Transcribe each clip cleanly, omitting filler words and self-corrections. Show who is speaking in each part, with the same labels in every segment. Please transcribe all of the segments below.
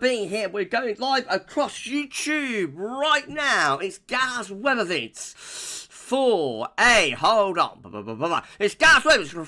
Speaker 1: being here. We're going live across YouTube right now. It's GavsWeatherVids for a, hold on, it's GavsWeatherVids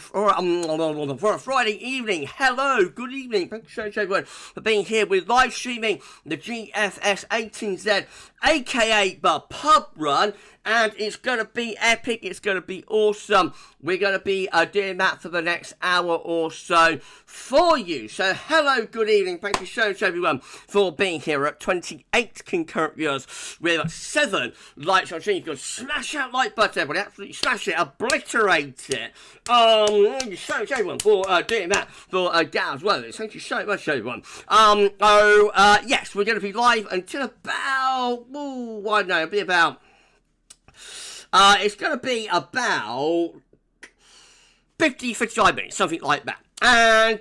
Speaker 1: for a Friday evening. Hello, good evening. Thank you so much everyone for being here. We're live streaming the GFS 18Z, aka the pub run, and it's going to be epic, it's going to be awesome. We're going to be doing that for the next hour or so for you. So hello, good evening, thank you so much everyone for being here at 28 concurrent viewers with 7 likes on stream. You can smash that like button, everybody, absolutely smash it, obliterate it. Thank you so much everyone for doing that for GavsWeatherVids. Thank you so much everyone. Yes, we're going to be live until about, I don't know, it'll be about, it's going to be about 50-55 minutes, something like that. And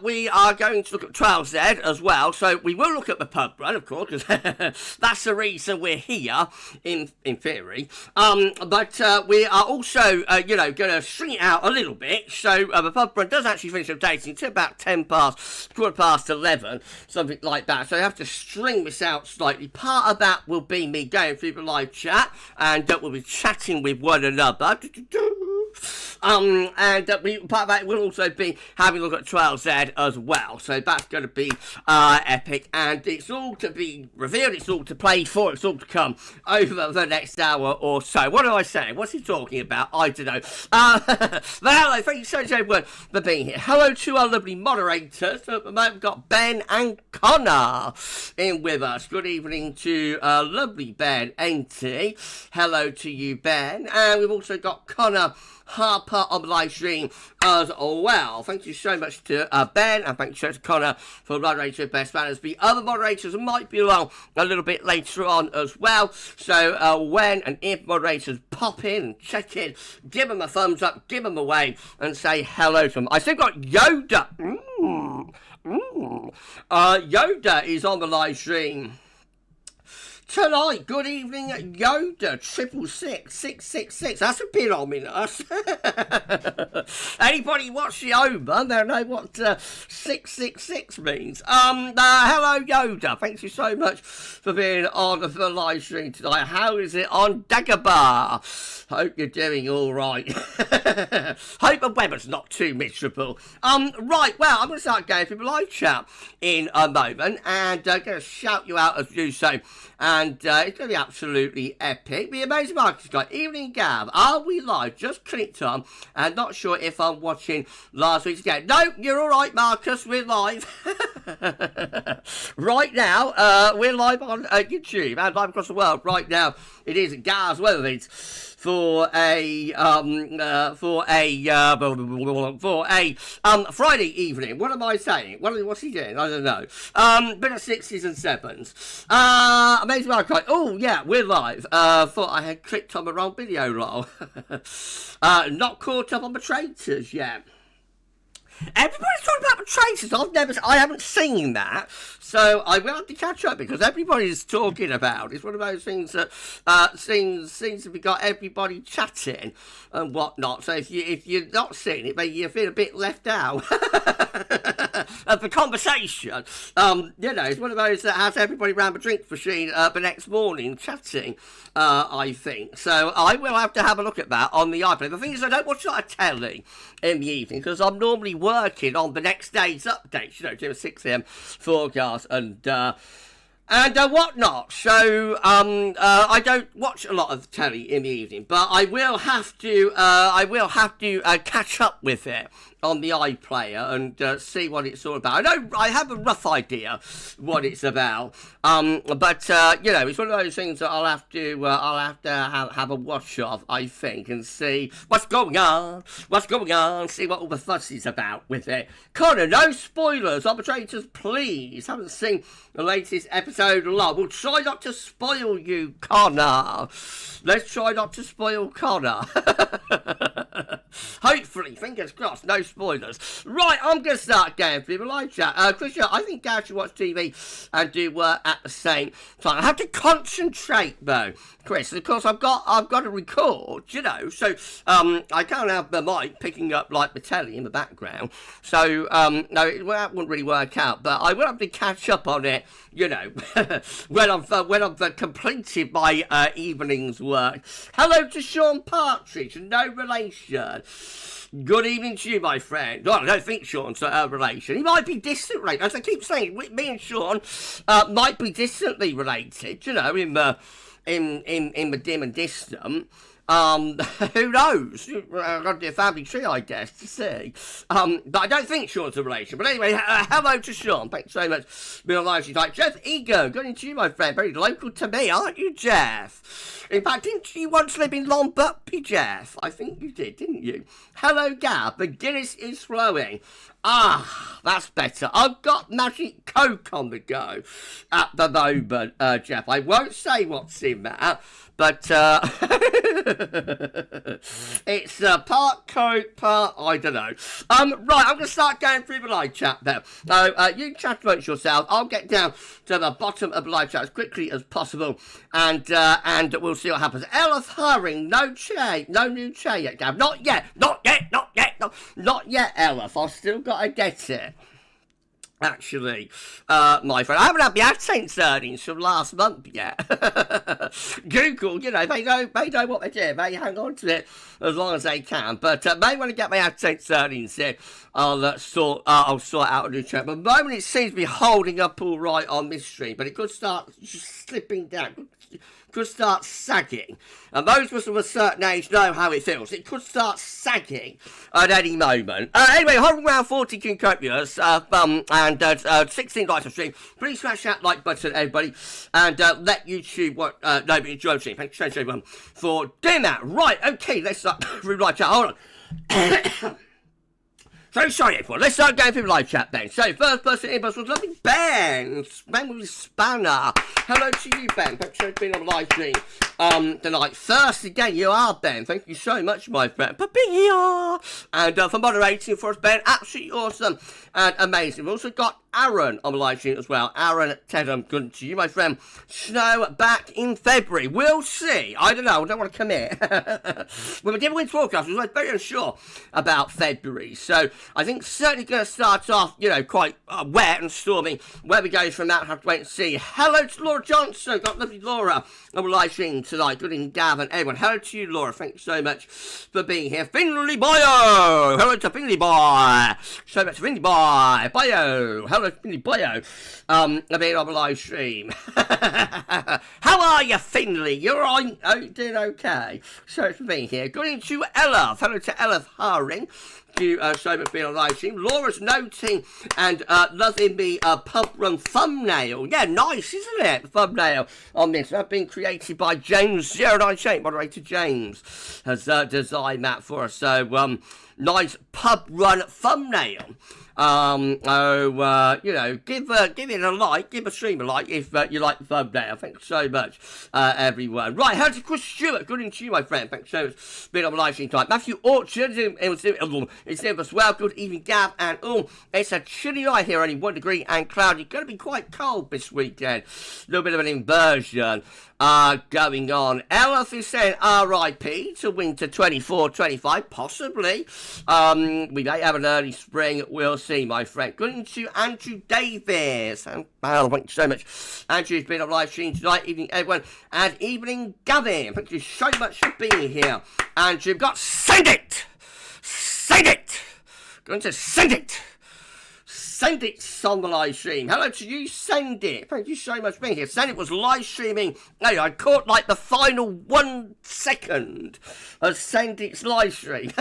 Speaker 1: we are going to look at 12Z as well. So we will look at the pub run, of course, because that's the reason we're here, in theory. But we are also, going to string it out a little bit. So the pub run does actually finish updating until about 11, something like that. So I have to string this out slightly. Part of that will be me going through the live chat, and we'll be chatting with one another. And part of that will also be having a look at 12Z as well. So that's going to be epic, and it's all to be revealed, it's all to play for, it's all to come over the next hour or so. What am I saying? What's he talking about? I don't know. But hello, thank you so much everyone for being here. Hello to our lovely moderators. So at the moment we've got Ben and Connor in with us. Good evening to lovely Ben Auntie. Hello to you, Ben. And we've also got Connor Harper on the live stream as well. Thank you so much to Ben, and thank you so much to Connor for moderator best manners. The other moderators might be along a little bit later on as well. So when and if moderators pop in and check in, give them a thumbs up, give them a wave, and say hello to them. I still got Yoda. Yoda is on the live stream tonight. Good evening, Yoda. 666. That's a bit ominous. Anybody watch the Omen, they'll know what 666 means. Hello, Yoda. Thank you so much for being on the live stream tonight. How is it on Dagobah? Hope you're doing all right. Hope the weather's not too miserable. Right, well, I'm going to start going through the live chat in a moment, and going to shout you out as you do so. And it's going to be absolutely epic. The Amazing Marcus guy, evening Gav, are we live? Just clicked on, and not sure if I'm watching last week's game. No, you're all right, Marcus, we're live. Right now, we're live on YouTube and live across the world. Right now, it is GavsWeatherVids for a Friday evening. What am I saying? What's he doing? I don't know. Bit of 6s and 7s. Amazing Mark. Oh yeah, we're live. Thought I had clicked on the wrong video, lol. Not caught up on the traitors yet. Everybody's talking about the traitors. I haven't seen that, so I will have to catch up because everybody's talking about. It's one of those things that seems to be got everybody chatting and whatnot. So if you're not seeing it, maybe you feel a bit left out of the conversation. It's one of those that has everybody round the drink machine the next morning chatting. I think so. I will have to have a look at that on the iPad. The thing is, I don't watch a lot of telly in the evening because I'm normally working on the next day's updates, doing 6 a.m. forecast and whatnot. So I don't watch a lot of telly in the evening, but I will have to catch up with it on the iPlayer and see what it's all about. I have a rough idea what it's about, but it's one of those things that I'll have to have a watch of, I think, and see what's going on, see what all the fuss is about with it. Connor, no spoilers, arbitrators, please. Haven't seen the latest episode. We'll try not to spoil you, Connor. Let's try not to spoil Connor. Hopefully, fingers crossed, no spoilers. Right, I'm going to start going through the live chat. Christian, I think Gav should watch TV and do work at the same time. I have to concentrate, though, Chris. Of course, I've got to record, you know, so I can't have the mic picking up, like, the telly in the background. So, no, that wouldn't really work out, but I will have to catch up on it, you know, when I've completed my evening's work. Hello to Sean Partridge, no relation. Good evening to you, my friend. Well, I don't think Sean's a relation. He might be distant related. As I keep saying, me and Sean might be distantly related, you know, in the dim and distant. Who knows? I've got to do a family tree, I guess, to see. But I don't think Sean's a relation. But anyway, hello to Sean. Thanks so much for being alive. She's like, Jeff Ego, good into you, my friend. Very local to me, aren't you, Jeff? In fact, didn't you once live in Longbuckby, Jeff? I think you did, didn't you? Hello, Gab. The Guinness is flowing. Ah, that's better. I've got Magic Coke on the go at the moment, Jeff. I won't say what's in that. But it's part Coke, part I don't know. Right, I'm going to start going through the live chat there. So you chat amongst yourselves. I'll get down to the bottom of the live chat as quickly as possible, and we'll see what happens. Elf hiring, no new chair yet, Gav. Not yet, Elf. I've still got to get it. Actually, my friend, I haven't had the AdSense earnings from last month yet. Google, you know, they know what they do. They hang on to it as long as they can. But may want to get my AdSense earnings in. I'll sort out a new check. But at the moment, it seems to be holding up all right on this stream, but it could start slipping down. Could start sagging, and those of us of a certain age know how it feels. It could start sagging at any moment. Anyway, hovering around 40 Kincopias, and 16 likes on stream. Please smash that like button, everybody, and let YouTube enjoy the stream. Thanks everyone for doing that. Right, okay, let's start through live chat. Hold on. So sorry everyone, let's start going through the live chat then. So first person in was lovely Ben with Spanner. Hello to you, Ben. Thanks for being on the live stream tonight. First again, you are Ben. Thank you so much, my friend, for being here and for moderating for us, Ben. Absolutely awesome and amazing. We've also got Aaron on the live stream as well. Aaron Tedham, good to you, my friend. Snow back in February. We'll see. I don't know. I don't want to commit. With the giveaway forecast, I was very unsure about February. So I think certainly going to start off, you know, quite wet and stormy. Where we go from that, have to wait and see. Hello to Laura Johnson. Got lovely Laura on the live stream tonight. Good evening, Gav and everyone. Hello to you, Laura. Thanks so much for being here. Finley Bio. Hello to Finley Boy. So much Finley Boy. Bio. Hello, Finley Bio. Being on the live stream. How are you, Finley? You're on. Oh, doing okay. So it's for being here. Good evening to Ella. Hello to Ella Haring. You so much being on live stream. Laura's noting and loving the pub run thumbnail. Yeah, nice, isn't it? The thumbnail on this. That's been created by James098. Moderator James has designed that for us. So nice pub run thumbnail. You know, give it a like, give a stream a like if you like the thumbnail. Thanks so much, everyone. Right, hello to Chris Stewart. Good evening to you, my friend. Thanks so much for being on the live stream tonight. Matthew Orchard, it's there as well. Good evening, Gav, and it's a chilly night here, only 1 degree and cloudy. Going to be quite cold this weekend. A little bit of an inversion going on. Elf is saying RIP to winter 24-25, possibly. We may have an early spring. We'll see, my friend. Good evening to Andrew Davis. And thank you so much. Andrew's been on live stream tonight. Evening, everyone. And evening, Gavin. Thank you so much for being here. Andrew, got send it. Send it. Going to send it. Send it on the live stream. Hello to you, Send it. Thank you so much for being here. Send it was live streaming. Hey, I caught like the final 1 second of Send It's live stream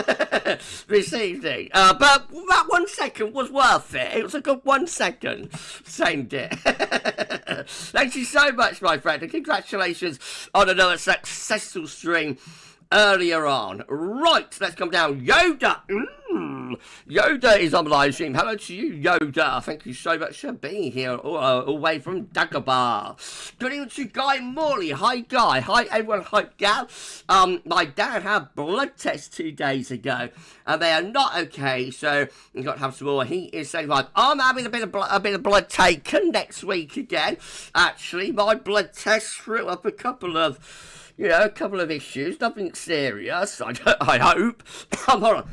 Speaker 1: this evening. But that 1 second was worth it. It was a good 1 second. Send it. Thank you so much, my friend. And congratulations on another successful stream earlier on. Right, let's come down. Yoda. well. Yoda is on the live stream. Hello to you, Yoda. Thank you so much for being here all the way from Dagobah. Good evening to Guy Morley. Hi, Guy. Hi, everyone. Hi, Gav. My dad had blood tests 2 days ago, and they are not okay, so we've got to have some more. He is saying, like, I'm having a bit of blood taken next week again. Actually, my blood test threw up a couple of issues. Nothing serious, I hope. Hold on.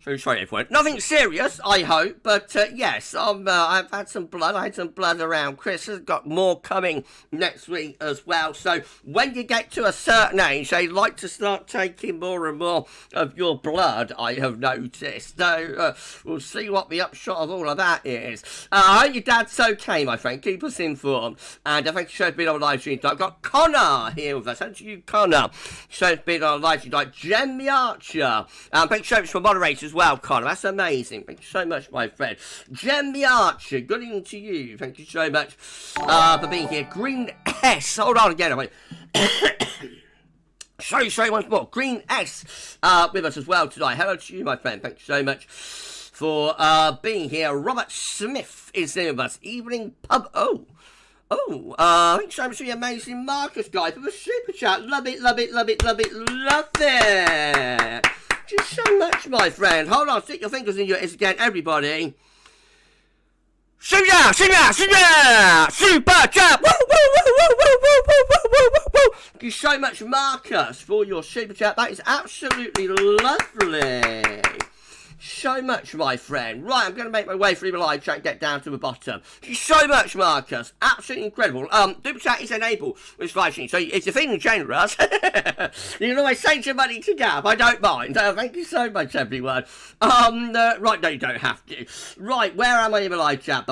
Speaker 1: So sorry, everyone. Nothing serious, I hope, but yes, I've had some blood. I had some blood around Christmas. Got more coming next week as well. So when you get to a certain age, they like to start taking more and more of your blood, I have noticed. So we'll see what the upshot of all of that is. I hope your dad's okay, my friend. Keep us informed. And thank you so much for being on live stream. I've got Connor here with us. Thank you, Connor. So for being on live stream. Like Jem the Archer. Thank you so much for moderators as well, Connor. That's amazing. Thank you so much, my friend. Jem the Archer, good evening to you. Thank you so much for being here. Green S. Hold on again. Sorry, once more. Green S with us as well tonight. Hello to you, my friend. Thank you so much for being here. Robert Smith is there with us. Evening pub. Thank you so much for the amazing Marcus guy for the super chat. Love it. Thank you so much, my friend. Hold on, stick your fingers in your ears again, everybody. Super chat! Super chat! Thank you so much, Marcus, for your super chat. That is absolutely lovely. So much, my friend. Right, I'm going to make my way through the live chat and get down to the bottom. Thank you so much, Marcus. Absolutely incredible. Super chat is enabled with live stream, so if you're feeling generous, you can always send your money to Gav. I don't mind. Thank you so much, everyone. Right, no, you don't have to. Right, where am I in the live chat?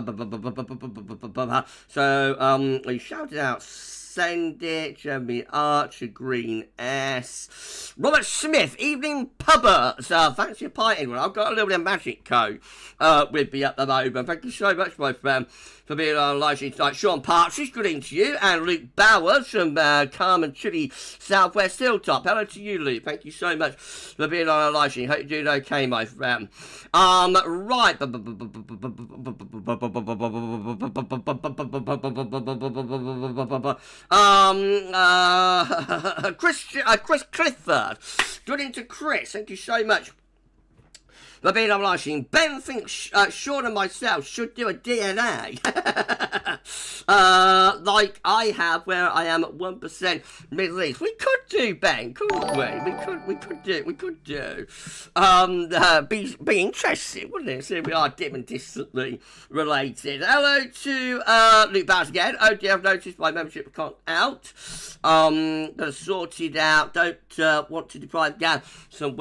Speaker 1: So, we shouted out. Send it, Jeremy Archer, Green S. Robert Smith, evening pubbers. Thanks for your pie, everyone. I've got a little bit of magic code with me at the moment. Thank you so much, my friend, for being on live stream tonight. Sean Partridge, good evening to you. And Luke Bowers from Carmen Chile, Southwest Hilltop. Hello to you, Luke. Thank you so much for being on our live stream. Hope you're doing okay, my friend. Right. Chris Clifford. Good into Chris. Thank you so much for being on live stream. Ben thinks Sean and myself should do a DNA. Like I have, where I am at 1% Middle East. We could do, Ben, couldn't we? We could do. Be interesting, wouldn't it? See, we are dim and distantly related. Hello to Luke Bowers again. Oh dear, I've noticed my membership account out. Gonna sort it out. Don't want to deprive Gav some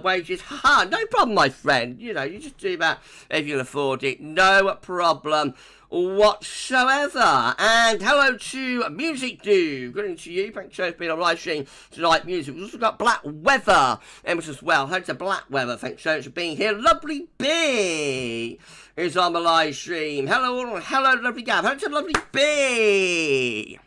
Speaker 1: wages. Haha, no problem, my friend. You know, you just do that if you can afford it. No problem whatsoever. And hello to Music Dude. Good evening to you. Thanks for being on live stream tonight. Music. We've also got Black Weather as well. Hello to Black Weather. Thanks so much for being here. Lovely B is on the live stream. Hello, lovely Gav. Hello to Lovely B.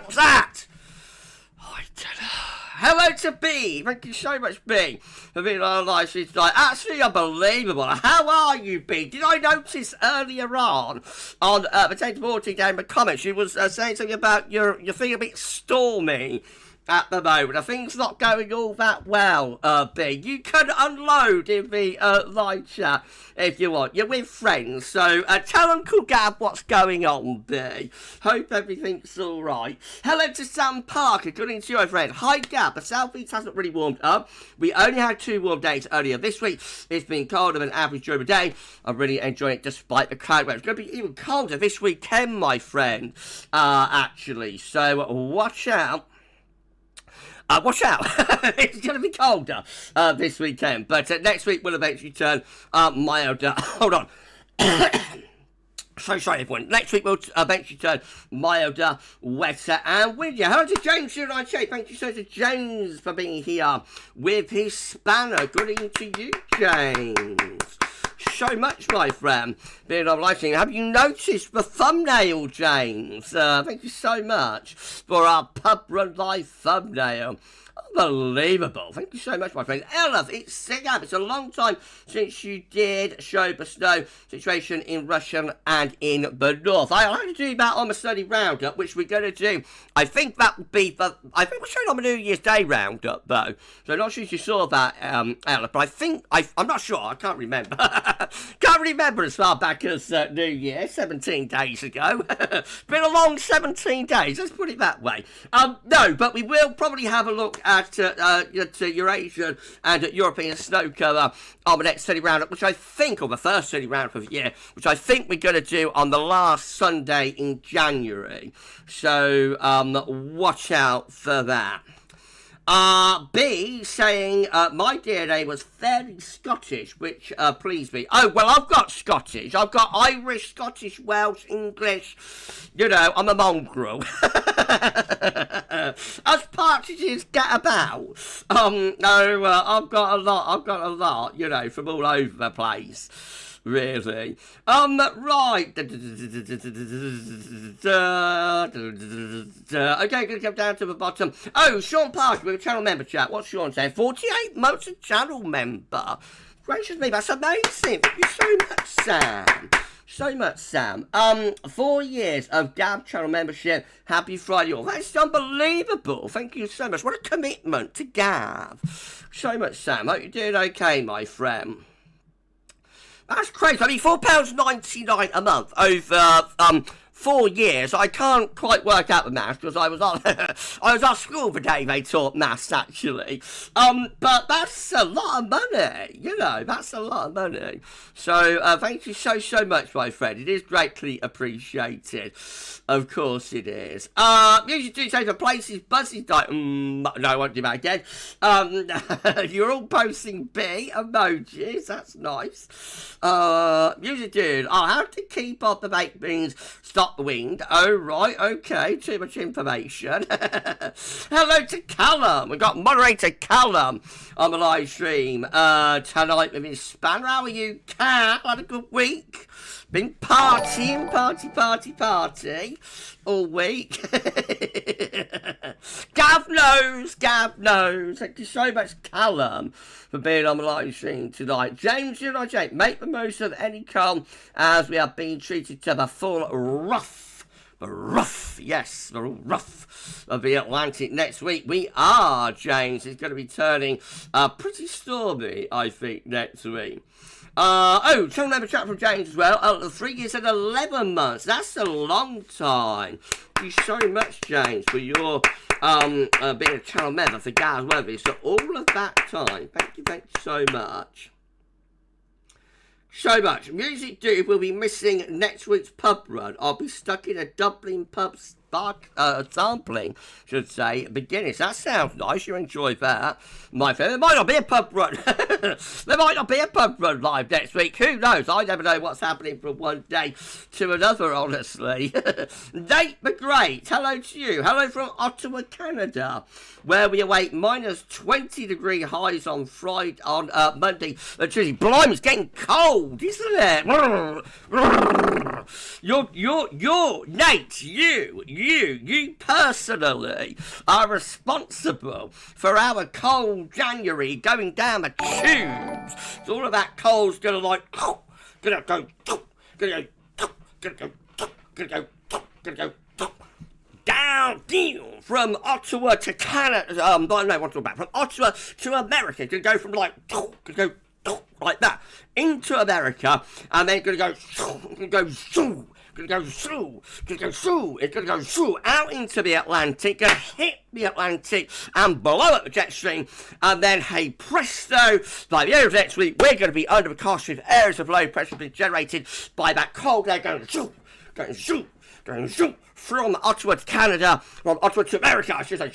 Speaker 1: What's that? Hello to B. Thank you so much, B, for being on live stream tonight. Absolutely unbelievable. How are you, B? Did I notice earlier on Potato Morty down in the comments, you was saying something about you're feeling a bit stormy at the moment. I think it's not going all that well, B. You can unload in the live chat if you want. You're with friends, so tell Uncle Gav what's going on, B. Hope everything's all right. Hello to Sam Parker. Good evening to you, my friend. Hi, Gav. The southeast hasn't really warmed up. We only had 2 warm days earlier this week. It's been colder than average during the day. I'm really enjoying it despite the cloud wave. It's going to be even colder this weekend, my friend, actually. So watch out. Watch out, it's going to be colder this weekend, but next week will eventually turn milder. Hold on. So sorry, everyone. Next week will eventually turn milder, wetter, and windier. Hello to James 098. Thank you so much to James for being here with his spanner. Good evening to you, James. So much, my friend, being on live stream. Have you noticed the thumbnail, James? Thank you so much for our Pub Run Live thumbnail. Unbelievable. Thank you so much, my friend. Ella, it's Sigab. It's a long time since you did show the snow situation in Russia and in the north. I'll have to do that on the study roundup, which we're going to do. I think that will be I think we're showing on the New Year's Day roundup, though. So I'm not sure if you saw that, Ella, but I'm not sure. I can't remember. Can't remember as far back as New Year, 17 days ago. Been a long 17 days, let's put it that way. No, but we will probably have a look at Eurasian and European snow cover on the next study roundup, which I think, or the first study roundup of the year, which I think we're going to do on the last Sunday in January. So watch out for that. B saying my DNA was fairly Scottish, which pleased me. Oh, well, I've got Scottish. I've got Irish, Scottish, Welsh, English. You know, I'm a mongrel. As partridges get about. No, I've got a lot, you know, from all over the place. Really. Right. Okay, gonna come down to the bottom. Oh, Sean Parker with a channel member chat. What's Sean saying? 48 months a channel member. Gracious me, that's amazing. Thank you so much, Sam. So much, Sam. 4 years of Gav channel membership. Happy Friday all. That's unbelievable. Thank you so much. What a commitment to Gav. So much, Sam. Hope you're doing okay, my friend. That's crazy. I mean, £4.99 a month over 4 years. I can't quite work out the maths because I was at school the day they taught maths, actually. But that's a lot of money. You know, that's a lot of money. So thank you so much, my friend. It is greatly appreciated. Of course it is. Music do say the place is buzzy. No, I won't do that again. You're all posting B emojis. That's nice. Music dude. Oh, how to keep off the baked beans. Stop the wind. Oh, right. Okay. Too much information. Hello to Callum. We've got moderator Callum on the live stream tonight with his spanner. How are you, Cal? Had a good week. Been partying, party all week. Gav knows. Thank you so much, Callum, for being on the live stream tonight. James, you know, Jake, make the most of any calm as we are being treated to the full rough of the Atlantic next week. We are, James. It's going to be turning pretty stormy, I think, next week. Channel member chat from James as well. 3 years and 11 months. That's a long time. Thank you so much, James, for your being a channel member for GavsWeatherVids. So all of that time. Thank you so much. So much. Music Dude will be missing next week's pub run. I'll be stuck in a Dublin pub sampling, should say, beginnings. That sounds nice. You enjoy that, my friend. There might not be a pub run. There might not be a pub run live next week. Who knows? I never know what's happening from one day to another, honestly. Nate the Great, hello to you. Hello from Ottawa, Canada, where we await minus 20-degree highs on Monday. Tuesday. Blimey, it's getting cold, isn't it? You're Nate. You you personally are responsible for our cold January going down the tubes. So all of that cold's gonna like, gonna go, down from Ottawa to Canada. No, what I'm talking about, from Ottawa to America. Gonna go from like, gonna go like that into America, and then gonna go through. It's gonna go through out into the Atlantic, gonna hit the Atlantic and blow up the jet stream, and then hey presto, by the end of next week we're gonna be under the cost of areas of low pressure being generated by that cold air going from Ottawa to Canada, from Ottawa to America, I should say,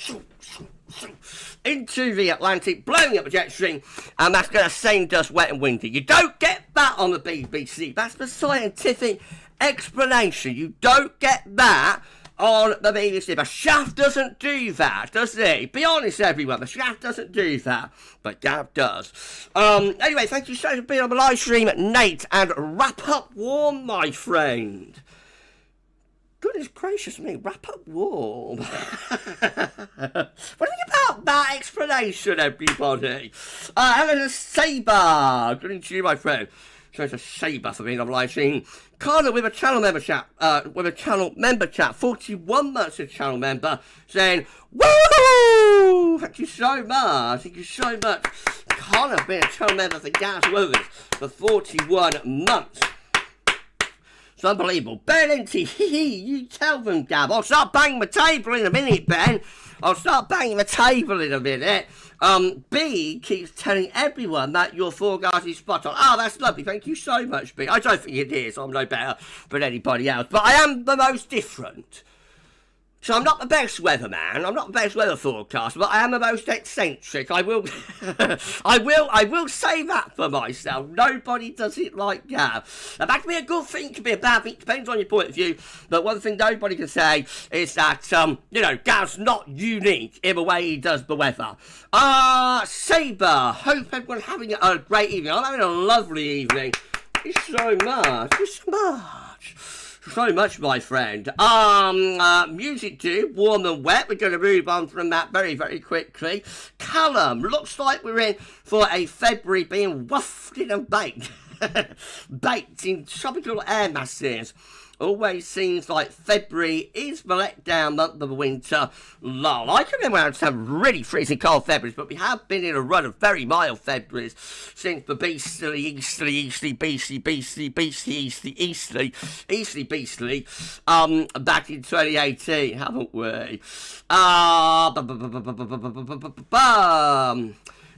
Speaker 1: into the Atlantic, blowing up the jet stream, and that's going to send us wet and windy. You don't get that on the BBC. That's the scientific explanation. You don't get that on the BBC. The Shaft doesn't do that, does he? Be honest, everyone. The Shaft doesn't do that, but Gav does. Anyway, thank you so much for being on the live stream, Nate, and wrap up warm, my friend. Goodness gracious me, wrap up warm. What do you think about that explanation, everybody? Hello to Saber. Good evening to you, my friend. So to Saber for being on the live stream. Connor with a channel member chat, 41 months of channel member, saying, woo! Thank you so much. Thank you so much. Connor being a channel member for GavsWeatherVids for 41 months. It's unbelievable. Ben Inty, you tell them, Gav. I'll start banging my table in a minute, Ben. I'll start banging the table in a minute. B keeps telling everyone that your forecast is spot on. Oh, that's lovely. Thank you so much, B. I don't think it is. I'm no better than anybody else. But I am the most different. So I'm not the best weatherman, I'm not the best weather forecaster, but I am the most eccentric. I will say that for myself. Nobody does it like Gav. Now that can be a good thing, can be a bad thing, depends on your point of view. But one thing nobody can say is that, Gav's not unique in the way he does the weather. Saber, hope everyone's having a great evening. I'm having a lovely evening. Thank you so much. Thank you so much. So much, my friend. Music too, warm and wet. We're going to move on from that very, very quickly. Callum, looks like we're in for a February being wafted and baked. Baked in tropical air masses. Always seems like February is the letdown month of the winter. Lol. I can remember some really freezing cold Februaries, but we have been in a run of very mild Februaries since the beastly back in 2018, haven't we?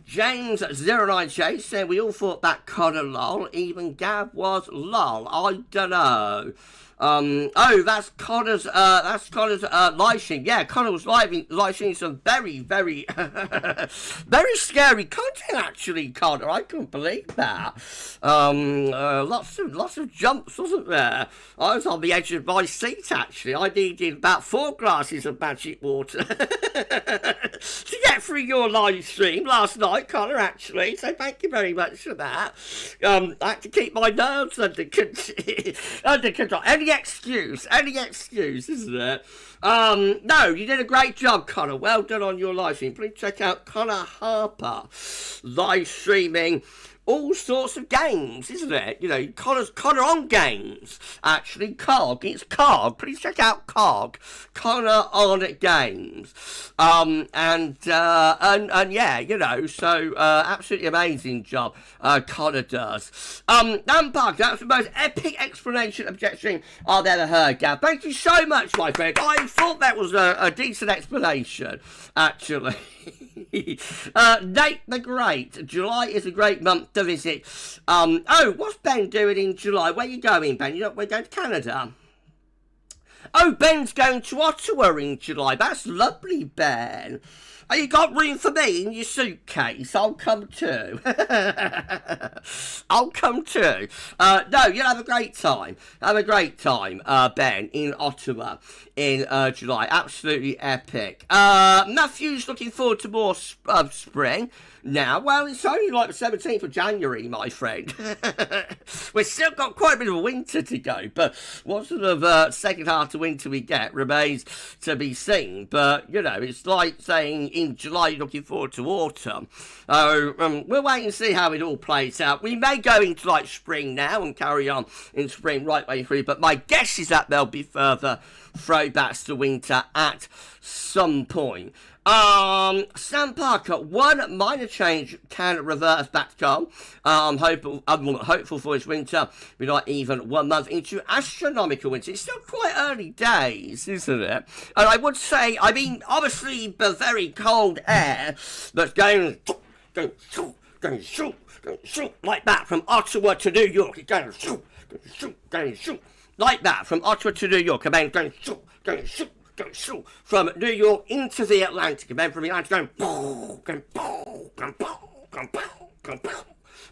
Speaker 1: James09 Chase said we all thought that Connor lol, even Gav was lol. I don't know. That's Connor's live stream. Yeah, Connor was live streaming some very, very, very scary content actually, Connor. I couldn't believe that. Lots of jumps, wasn't there? I was on the edge of my seat actually. I needed about 4 glasses of magic water to get through your live stream last night, Connor, actually. So thank you very much for that. I had to keep my nerves under control. Any excuse, isn't it? No, you did a great job, Connor. Well done on your live stream. Please check out Connor Harper live streaming all sorts of games, isn't it? You know, Connor on games. Actually, Cog. It's Cog. Please check out Cog. Connor on games. And yeah, so absolutely amazing job Connor does. Lampard, that's the most epic explanation of jet stream I've ever heard, Gav. Thank you so much, my friend. I thought that was a decent explanation, actually. Nate the Great. July is a great month to visit. What's Ben doing in July? Where are you going, Ben? We're going to Canada. Oh, Ben's going to Ottawa in July. That's lovely, Ben. Oh, you got room for me in your suitcase? I'll come too. I'll come too. No, you'll have a great time. Have a great time, Ben, in Ottawa in July. Absolutely epic. Matthew's looking forward to more spring. Now, well, it's only like the 17th of January, my friend. We've still got quite a bit of a winter to go, but what sort of second half of winter we get remains to be seen. But, you know, it's like saying in July you're looking forward to autumn. We'll wait and see how it all plays out. We may go into, like, spring now and carry on in spring right way through, but my guess is that there'll be further throwbacks to winter at some point. Sam Parker, one minor change can revert us back to calm. I'm hopeful for this winter. We're not even 1 month into astronomical winter. It's still quite early days, isn't it? And I would say, I mean, obviously the very cold air that's going like that from Ottawa to New York. It's going like that from Ottawa to New York. And then going from New York into the Atlantic, and then from the Atlantic going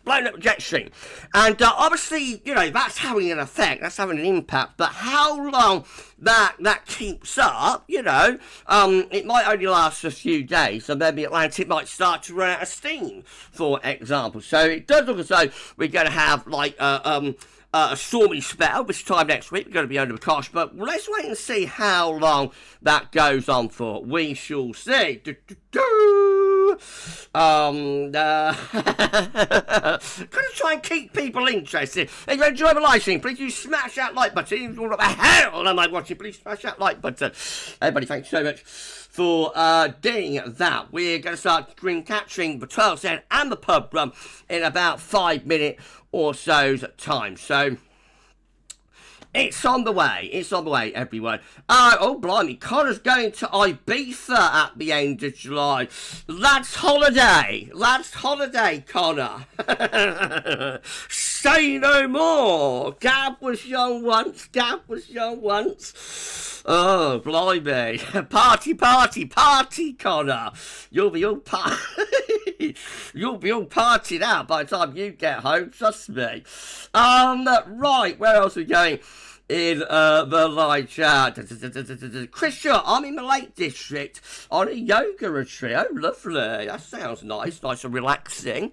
Speaker 1: blown up jet stream. And obviously, you know, that's having an effect, that's having an impact, but how long that keeps up, you know, it might only last a few days, and then the Atlantic might start to run out of steam, for example. So it does look as though we're going to have, like, a stormy spell this time next week. We're going to be under the cosh, but let's wait and see how long that goes on for. We shall see. Gonna try and keep people interested. If you enjoy the live stream, please do smash that like button. Even what the hell am I watching? Please smash that like button. Everybody, thanks so much for doing that. We're going to start dream catching the 12 cent and the pub run in about 5 minutes or so's time. So it's on the way. It's on the way, everyone. Oh, blimey. Connor's going to Ibiza at the end of July. Lads holiday. Lads holiday, Connor. Say no more. Gav was young once. Gav was young once. Oh, blimey. Party, party, party, Connor. You'll be all You'll be all partied out by the time you get home, trust me. Right, where else are we going? In the live chat. Christian, I'm in the Lake District on a yoga retreat. Oh, lovely. That sounds nice. Nice and relaxing.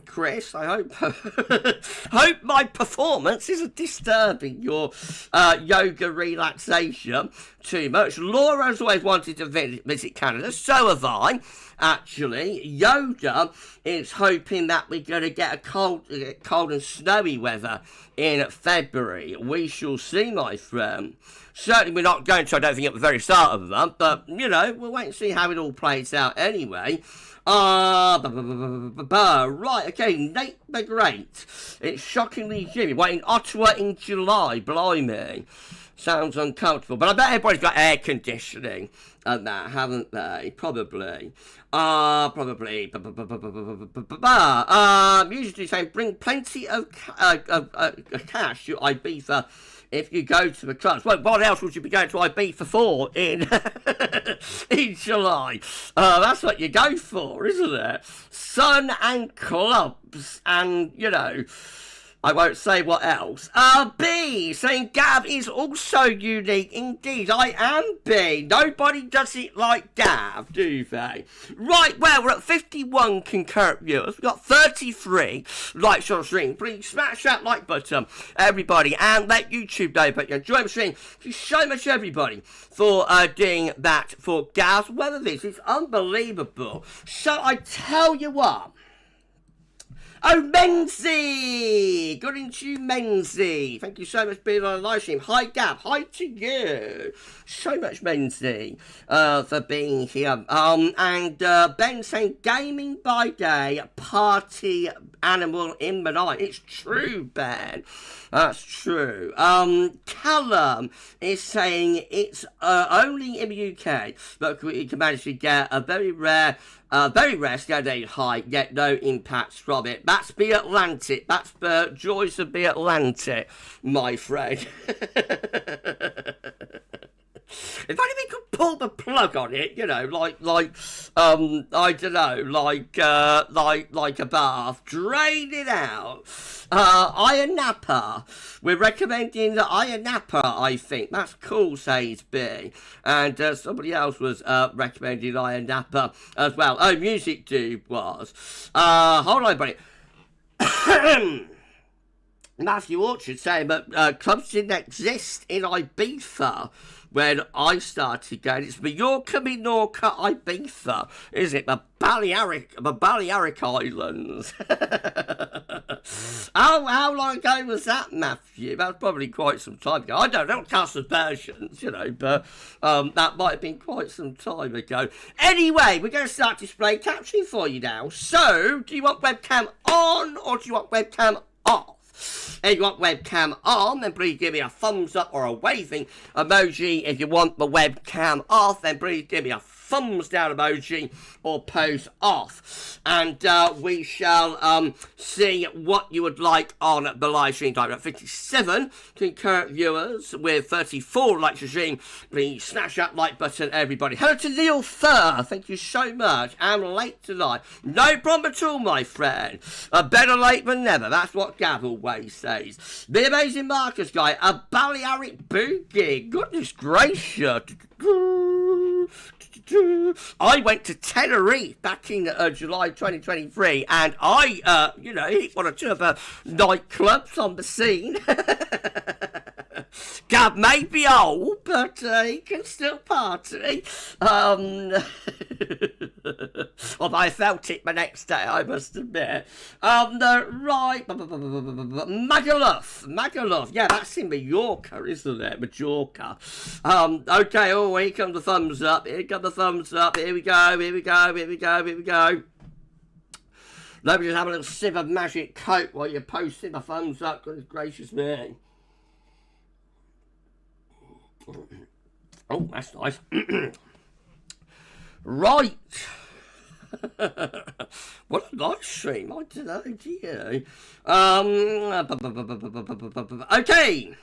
Speaker 1: Chris, I hope my performance isn't disturbing your yoga relaxation too much. Laura's always wanted to visit Canada, so have I. Actually, Yoda is hoping that we're going to get a cold and snowy weather in February. We shall see, my friend. Certainly we're not going to, I don't think, at the very start of the month, but, you know, we'll wait and see how it all plays out anyway. Right, okay, Nate the Great. It's shockingly Jimmy. Well, in Ottawa in July, blimey. Sounds uncomfortable, but I bet everybody's got air conditioning and that, haven't they? Probably. Usually saying bring plenty of cash to Ibiza if you go to the clubs. Well, what else would you be going to Ibiza for in in July? That's what you go for, isn't it? Sun and clubs and, you know, I won't say what else. B, saying Gav is also unique. Indeed, I am B. Nobody does it like Gav, do they? Right, well, we're at 51 concurrent viewers. We've got 33 likes on the stream. Please smash that like button, everybody, and let YouTube know that you enjoy the stream. Thank you so much, everybody, for doing that for GavsWeatherVids. It's unbelievable. So I tell you what. Oh, Menzie! Good into you, Menzie. Thank you so much for being on the live stream. Hi, Gav. Hi to you. So much, Menzie, for being here. And Ben saying, gaming by day, party animal in the night. It's true, Ben. That's true. Callum is saying it's only in the UK, but you can manage to get a very rare standard high, yet no impacts from it. That's the Atlantic. That's the joys of the Atlantic, my friend. If only we could pull the plug on it, you know, like I don't know, like a bath, drain it out, Iron Napper. We're recommending the Iron Napper, I think. That's cool, says B. And somebody else was recommending Iron Napper as well. Oh, Music Dude was. Hold on, buddy. Matthew Orchard saying that clubs didn't exist in Ibiza when I started going. It's Mallorca, Minorca, Ibiza, is it? The Balearic Islands. How long ago was that, Matthew? That was probably quite some time ago. I don't cast aspersions, you know, but that might have been quite some time ago. Anyway, we're going to start displaying captioning for you now. So, do you want webcam on or do you want webcam off? If you want webcam on, then please give me a thumbs up or a waving emoji. If you want the webcam off, then please give me a thumbs down emoji or pose off. And we shall see what you would like on the live stream. Time at 57 concurrent viewers with 34 likes regime. Please smash that like button, everybody. Hello to Neil Fur. Thank you so much. I'm late tonight. No problem at all, my friend. Better late than never. That's what Gav always says. The amazing Marcus guy. A Balearic boogie. Goodness gracious. I went to Tenerife back in July 2023, and I, hit one or two of the nightclubs on the scene. Gav may be old, but he can still party. Although I felt it the next day, I must admit. Right, Magaluf. Yeah, that's in Mallorca, isn't it? Majorca. Okay, oh, here comes the thumbs up. Here we go. Let me just have a little sip of Magic Coke while you're posting the thumbs up. Goodness gracious me. Oh, that's nice. Right. What a live stream. I don't know, do you? Okay.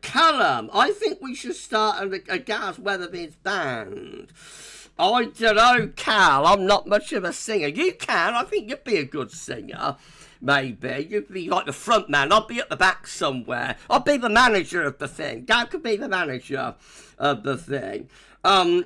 Speaker 1: Callum, I think we should start a GavsWeatherVids band. I don't know, Cal. I'm not much of a singer. You can. I think you'd be a good singer. Maybe. You'd be like the front man. I'll be at the back somewhere. I'll be the manager of the thing. Gav could be the manager of the thing.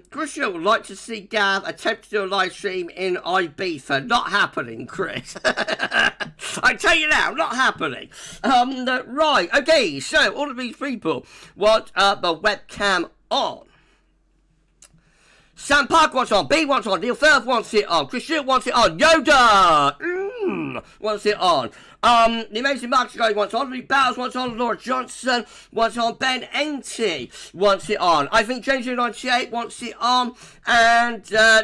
Speaker 1: Chris would like to see Gav attempt to do a live stream in Ibiza. Not happening, Chris. I tell you now, not happening. Right, okay, so all of these people want the webcam on. Sam Park wants it on, B wants it on, Neil Firth wants it on, Chris Shield wants it on, Yoda wants it on, the amazing Marcus guy wants it on, Luke Bowers wants it on, Laura Johnson wants it on, Ben Enty wants it on, I think James 98 wants it on, and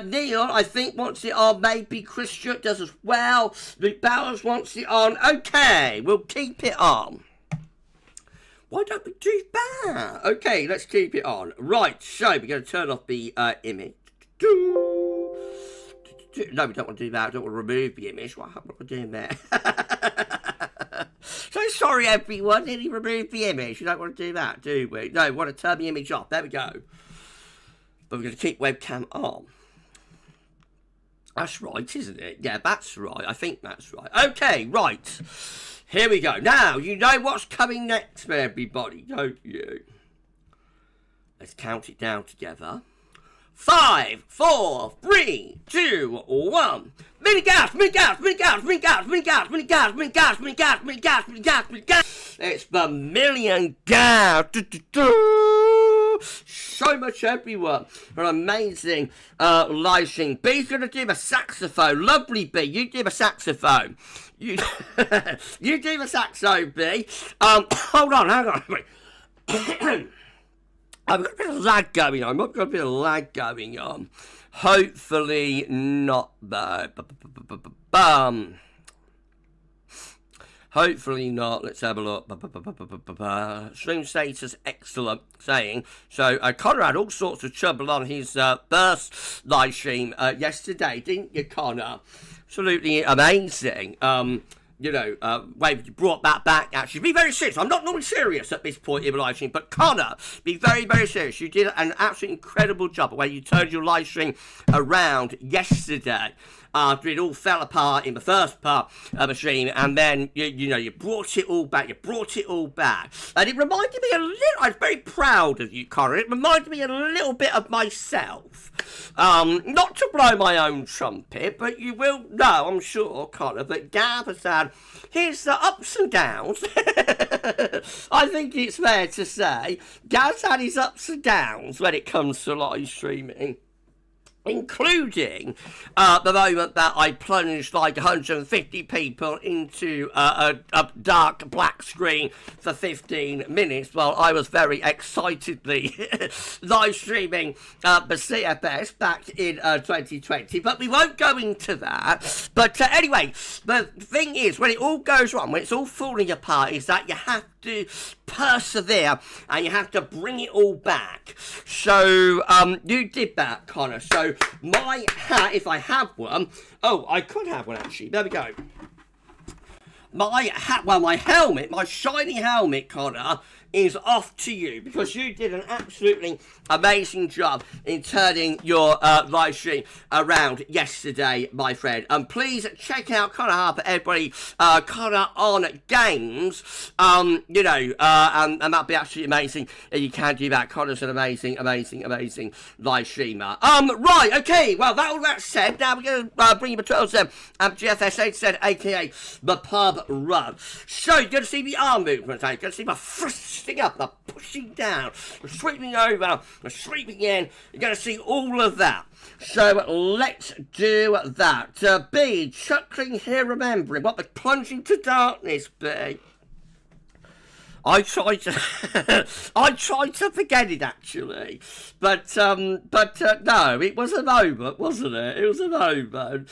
Speaker 1: Neil, I think, wants it on, maybe Chris Stewart does as well, Luke Bowers wants it on. Okay, we'll keep it on. Why don't we do that? Okay, let's keep it on. Right, so we're going to turn off the image. No, we don't want to do that. I don't want to remove the image. What are we doing there? So sorry, everyone. Did he remove the image? We don't want to do that, do we? No, we want to turn the image off. There we go. But we're going to keep webcam on. That's right, isn't it? Yeah, that's right. I think that's right. Okay, right. Here we go. Now, you know what's coming next for everybody, don't you? Let's count it down together. 5, 4, 3, 2, 1. Mini-gas. It's the million gas. So much, everyone. An amazing live stream. B's going to do the saxophone. Lovely, B. You do the saxophone. You do the saxo, B. Hold on, hang on. I've got a bit of lag going on. Hopefully not, though. Hopefully not. Let's have a look. Stream status excellent. Saying so. Connor had all sorts of trouble on his burst live stream yesterday, didn't you, Connor? Absolutely amazing. Wave, you brought that back. Actually, be very serious. I'm not normally serious at this point in the live stream, but Connor, be very, very serious. You did an absolutely incredible job the way you turned your live stream around yesterday. after it all fell apart in the first part of the stream, and then you brought it all back. And it reminded me a little. I was very proud of you, Connor. It reminded me a little bit of myself. Not to blow my own trumpet, but you will know, I'm sure, Connor, that Gav has had his ups and downs. I think it's fair to say Gav's had his ups and downs when it comes to live streaming, including the moment that I plunged like 150 people into a dark black screen for 15 minutes while I was very excitedly live streaming the CFS back in 2020. But we won't go into that. But anyway, the thing is, when it all goes wrong, when it's all falling apart, is that you have to persevere and you have to bring it all back. So you did that, Connor. So my hat, if I have one, I could have one actually, there we go. My hat, well, my helmet, my shiny helmet, Connor, is off to you because you did an absolutely amazing job in turning your live stream around yesterday, my friend. Please check out Connor Harper, everybody, Connor on Games, and that'd be absolutely amazing. You can do that. Connor's an amazing live streamer. Right, okay, well, all that said, now we're going to bring you the 12-7 GFS8 said, aka the pub run. So you're going to see the arm movement, you're going to see my thrusting up, the pushing down, the sweeping over, the sweeping in. You're going to see all of that. So let's do that. B, chuckling here, remembering what the plunging to darkness be. I tried to forget it actually, but no, it was a moment, wasn't it? It was a moment.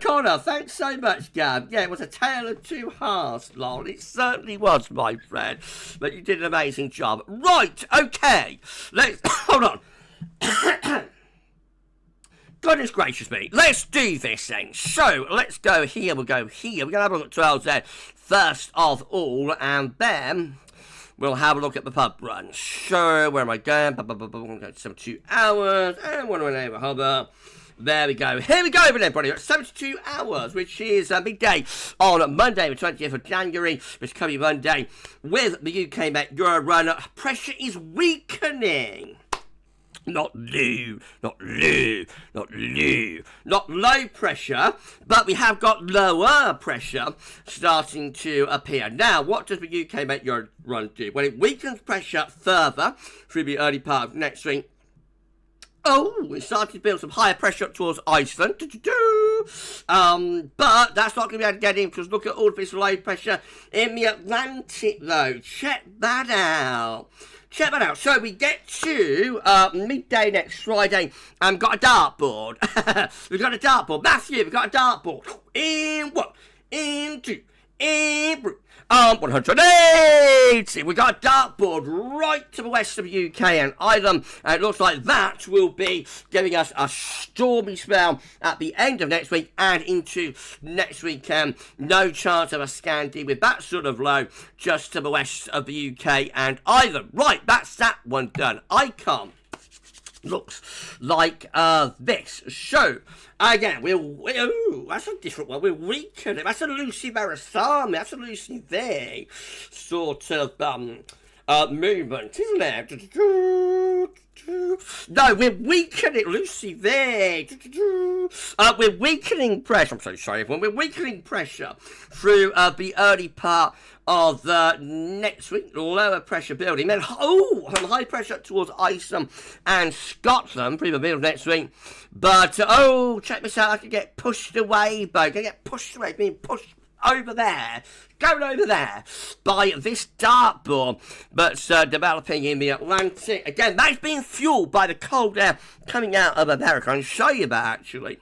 Speaker 1: Connor, thanks so much, Gav. Yeah, it was a tale of two halves, lol. It certainly was, my friend. But you did an amazing job. Right, okay. Let's hold on. Goodness gracious me. Let's do this then. So let's go here. We'll go here. We're gonna have a look at 12 there first of all, and then we'll have a look at the pub run. So, where am I going? We're going to go 72 hours, and what do I know? Hover. There we go. Here we go, everybody. 72 hours, which is midday on Monday, the 20th of January, this coming Monday, with the UK Met Euro run. Pressure is weakening. Not low pressure, but we have got lower pressure starting to appear. Now, what does the UK Met Euro run do? Well, it weakens pressure further through the early part of next week. We started to build some higher pressure up towards Iceland. But that's not going to be able to get in because look at all of this low pressure in the Atlantic, though. Check that out. So we get to midday next Friday and got a dartboard. We've got a dartboard. Matthew, we've got a dartboard. In 1, in 2, in 180. We got a dartboard right to the west of the UK and Ireland. And it looks like that will be giving us a stormy spell at the end of next week and into next weekend. No chance of a Scandi with that sort of low just to the west of the UK and Ireland. Right, that's that one done. Icon looks like this. So again, that's a different one. We're weakening. That's a Lucy Verasami. That's a Lucy V sort of movement, isn't it? No, we're weakening Lucy V. We're weakening pressure. I'm so sorry, everyone. We're weakening pressure through the early part of next week. Lower pressure building. Then high pressure towards Iceland and Scotland through the middle of next week. But check this out. I could get pushed away, but I can get pushed away, being pushed over there, going over there by this dartboard that's developing in the Atlantic. Again, that's being fueled by the cold air coming out of America. I'll show you that actually.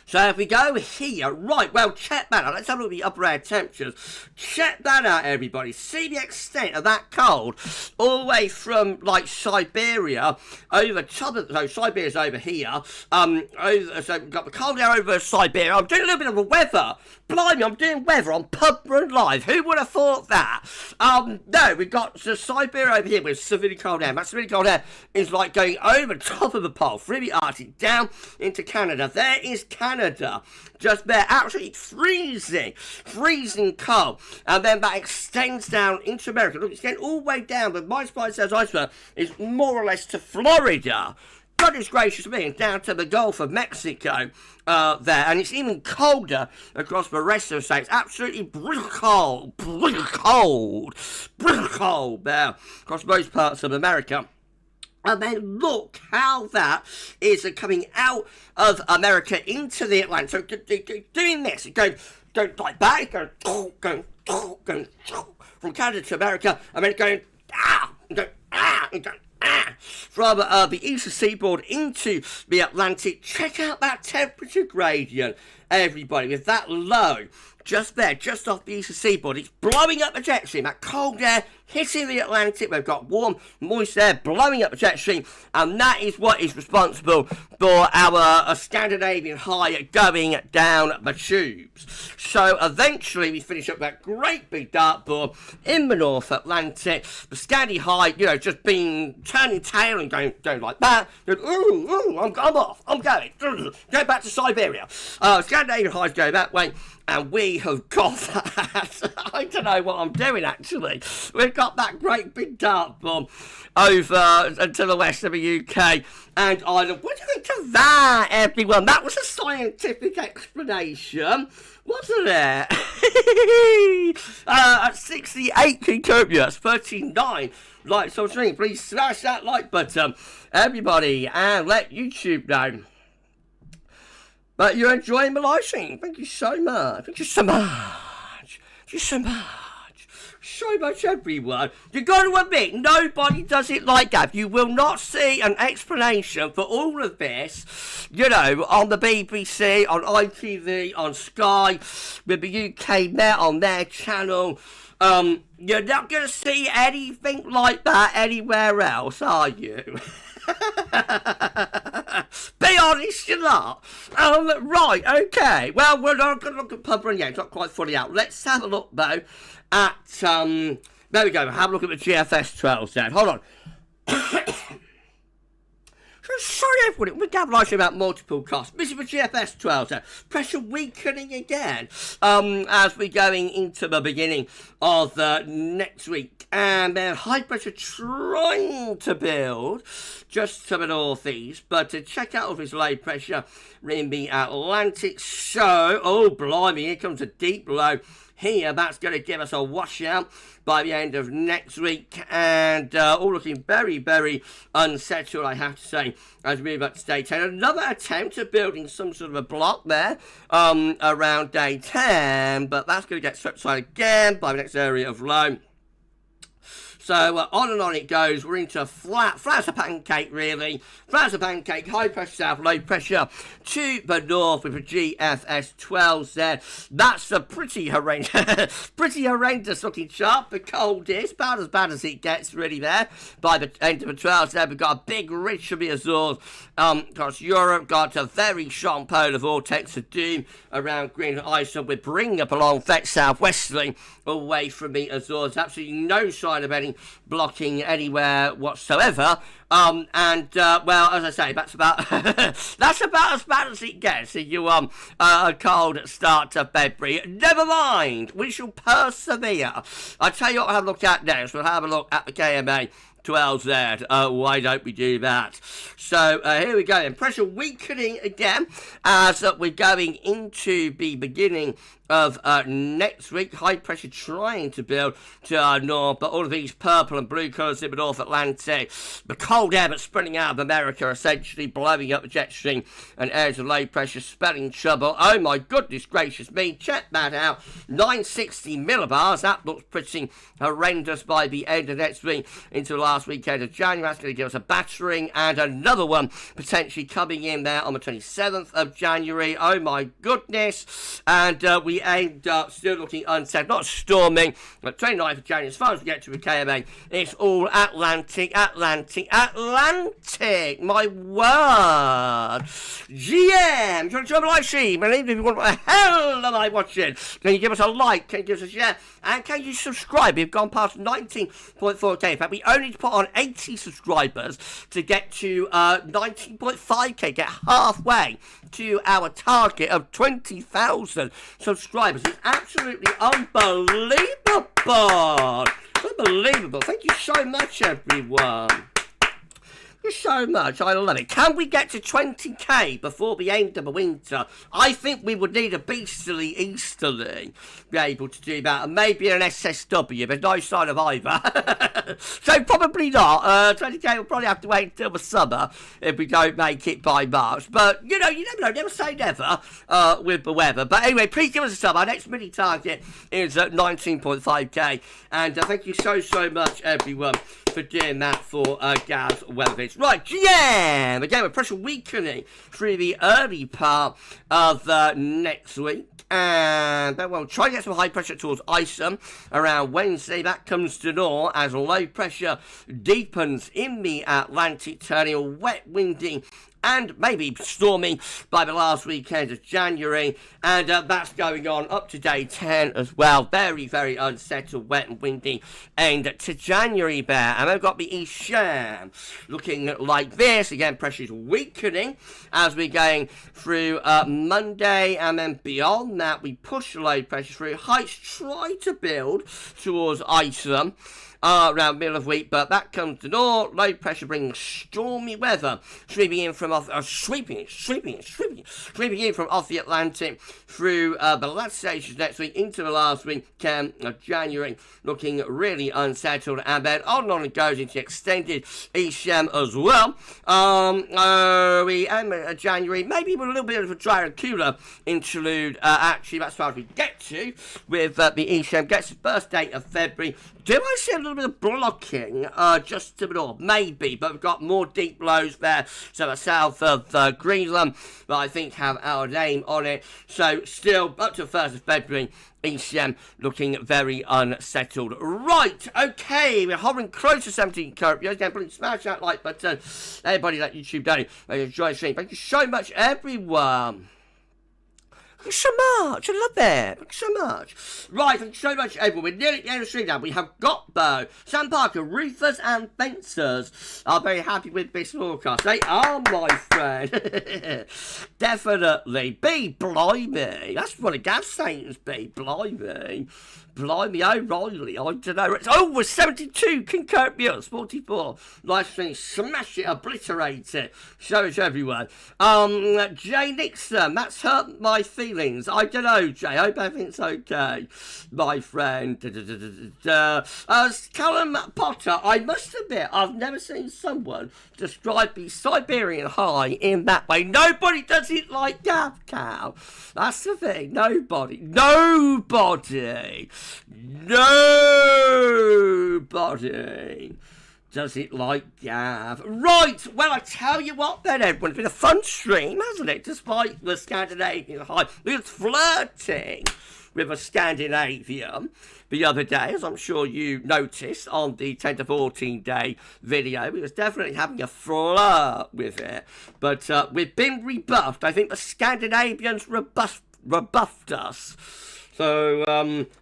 Speaker 1: So if we go here, right, well, check that out. Let's have a look at the upper air temperatures. Check that out, everybody. See the extent of that cold all the way from, like, Siberia over top of, so Siberia's over here. So we've got the cold air over Siberia. I'm doing a little bit of a weather. Blimey, I'm doing weather on Pub Run Live. Who would have thought that? No, we've got Siberia over here with severely cold air. That severely cold air is like going over top of the pole, through the Arctic, down into Canada. There is Canada. Canada. Just there, absolutely freezing cold. And then that extends down into America. Look, it's getting all the way down, but my surprise says iceberg is more or less to Florida. Goodness gracious me, and down to the Gulf of Mexico there, and it's even colder across the rest of the states. Absolutely brittle cold there across most parts of America. And then look how that is coming out of America into the Atlantic. So doing this, going like that, going from Canada to America, and then going from the eastern seaboard into the Atlantic. Check out that temperature gradient, everybody, with that low just there, just off the eastern seaboard. It's blowing up the jet stream. That cold air hitting the Atlantic. We've got warm, moist air blowing up the jet stream, and that is what is responsible for our Scandinavian high going down the tubes. So eventually we finish up that great big dartboard in the North Atlantic. The Scandi high, just being turning tail and going like that. I'm off. I'm going back to Siberia. Scandinavian highs go that way. And we have got that. I don't know what I'm doing, actually. We've got that great big dartboard over to the west of the UK and Ireland. What do you think of that, everyone? That was a scientific explanation, wasn't it? At 68 Kingtopia, 39 likes on stream. Please smash that like button, everybody, and let YouTube know but you're enjoying my live stream. Thank you so much. Thank you so much. Thank you so much. So much, everyone. You got to admit, nobody does it like Gav. You will not see an explanation for all of this, on the BBC, on ITV, on Sky, with the UK Met on their channel. You're not going to see anything like that anywhere else, are you? Be honest, you're not. Right, okay. Well, we're not going to look at pub run yet. It's not quite fully out. Let's have a look, though, at, there we go. Have a look at the GFS 12 then. Hold on. Sorry, everyone. We're gabbling about multiple costs. This is the GFS 12 then. Pressure weakening again as we're going into the beginning of next week. And then high pressure trying to build just to the northeast, but to check out of his low pressure in the Atlantic. So, oh blimey, here comes a deep low here. That's going to give us a washout by the end of next week, and all looking very, very unsettled, I have to say, as we move up to day 10. Another attempt at building some sort of a block there around day 10, but that's going to get swept aside again by the next area of low. So on and on it goes. We're into flat as a pancake, really. Flat as a pancake, high pressure south, low pressure to the north with a GFS 12Z. That's a pretty horrendous looking chart. The coldest, about as bad as it gets, really, there. By the end of the 12Z, we've got a big ridge of the Azores across Europe. Got a very strong polar vortex of doom around Greenland, Iceland. We're bringing up along that southwesterly away from the Azores. Absolutely no sign of any blocking anywhere whatsoever. Well, as I say, that's about that's about as bad as it gets if you a cold start to February. Never mind, we shall persevere. I'll tell you what we'll have a look at next. We'll have a look at the KMA 12Z. Why don't we do that? So here we go then. Pressure weakening again as we're going into the beginning of next week. High pressure trying to build to our north, but all of these purple and blue colours in the North Atlantic. The cold air that's spreading out of America, essentially blowing up the jet stream and areas of low pressure, spelling trouble. Oh my goodness gracious me, check that out. 960 millibars. That looks pretty horrendous by the end of next week into the last weekend of January. That's going to give us a battering, and another one potentially coming in there on the 27th of January. Oh my goodness. And we end up still looking unsettled, not storming. But 29th of January, as far as we get to the KMA, it's all Atlantic. My word. GM, do you want to join the live stream? And even if you want, what the hell am I watching? Can you give us a like? Can you give us a share? And can you subscribe? We've gone past 19.4k. In fact, we only need to put on 80 subscribers to get to 19.5k, get halfway to our target of 20,000 subscribers. It's absolutely unbelievable. Unbelievable. Thank you so much, everyone. Thank you so much. I love it. Can we get to 20k before the end of the winter? I think we would need a beastly Easterly to be able to do that, and maybe an SSW. There's no sign of either. So probably not. 20k will probably have to wait until the summer if we don't make it by March. But, you know, you never know. Never say never with the weather. But anyway, please give us a sub. Our next mini target is at 19.5k. And thank you so much, everyone, for doing that for GavsWeatherVids. Right, GM! Again, with pressure weakening through the early part of next week. And we'll try to get some high pressure towards Iceland around Wednesday. That comes to naught as low pressure deepens in the Atlantic, turning wet, windy, and maybe stormy by the last weekend of January. And that's going on up to day 10 as well. Very, very unsettled, wet and windy end to January there. And we've got the East Sham looking like this. Again, pressure's weakening as we're going through Monday. And then beyond that, we push low pressure through. Heights try to build towards Iceland around middle of week, but that comes to naught. Low pressure brings stormy weather sweeping in from off, sweeping in from off the Atlantic through the last stages next week into the last week of January, looking really unsettled, and then on and it goes into extended ECM as well. We end January maybe with a little bit of a drier and cooler interlude. Actually, that's as far as we get to with the ECM. Gets the first date of February. Do I see a little bit of blocking just to the north? Maybe, but we've got more deep lows there, so the south of Greenland, that I think have our name on it. So still, up to the 1st of February, ECM looking very unsettled. Right, okay, we're hovering close to 17 current. Again, please smash that like button. Everybody that YouTube down, enjoy the stream. Thank you so much, everyone. Thanks so much. I love it. Thanks so much. Right, thanks so much, everyone. We're nearly at the end of the stream now. We have got Bo, Sam Parker, roofers and fencers are very happy with this forecast. They are, my friend. Definitely. Be blimey. That's what a gas station's be. Blimey. Blimey O'Reilly, I don't know. It's over 72 concurrent viewers, 44 live stream. Smash it, obliterate it. Show it to everyone. Jay Nixon, that's hurt my feelings. I don't know, Jay. I hope everything's okay, my friend. Callum Potter, I must admit, I've never seen someone describe the Siberian high in that way. Nobody does it like Gav Cow. That's the thing. Nobody does it like Gav. Right, well, I tell you what then, everyone, it's been a fun stream, hasn't it? Despite the Scandinavian high. We was flirting with a Scandinavian the other day, as I'm sure you noticed on the 10 to 14 day video. We was definitely having a flirt with it. But we've been rebuffed. I think the Scandinavians rebuffed us. So,